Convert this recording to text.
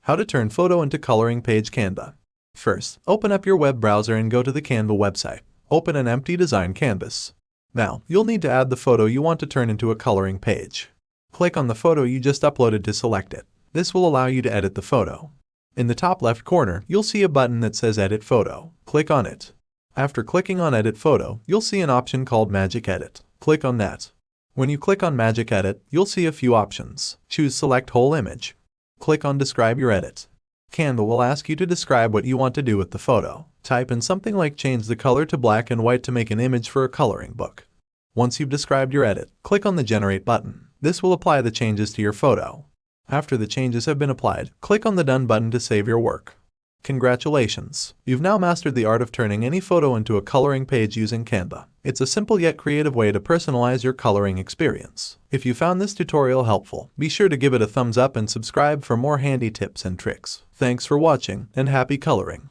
How to turn photo into coloring page Canva. First, open up your web browser and go to the Canva website. Open an empty design canvas. Now, you'll need to add the photo you want to turn into a coloring page. Click on the photo you just uploaded to select it. This will allow you to edit the photo. In the top left corner, you'll see a button that says Edit Photo. Click on it. After clicking on Edit Photo, you'll see an option called Magic Edit. Click on that. When you click on Magic Edit, you'll see a few options. Choose Select Whole Image. Click on Describe your edit. Canva will ask you to describe what you want to do with the photo. Type in something like change the color to black and white to make an image for a coloring book. Once you've described your edit, click on the Generate button. This will apply the changes to your photo. After the changes have been applied, click on the Done button to save your work. Congratulations! You've now mastered the art of turning any photo into a coloring page using Canva. It's a simple yet creative way to personalize your coloring experience. If you found this tutorial helpful, be sure to give it a thumbs up and subscribe for more handy tips and tricks. Thanks for watching, and happy coloring!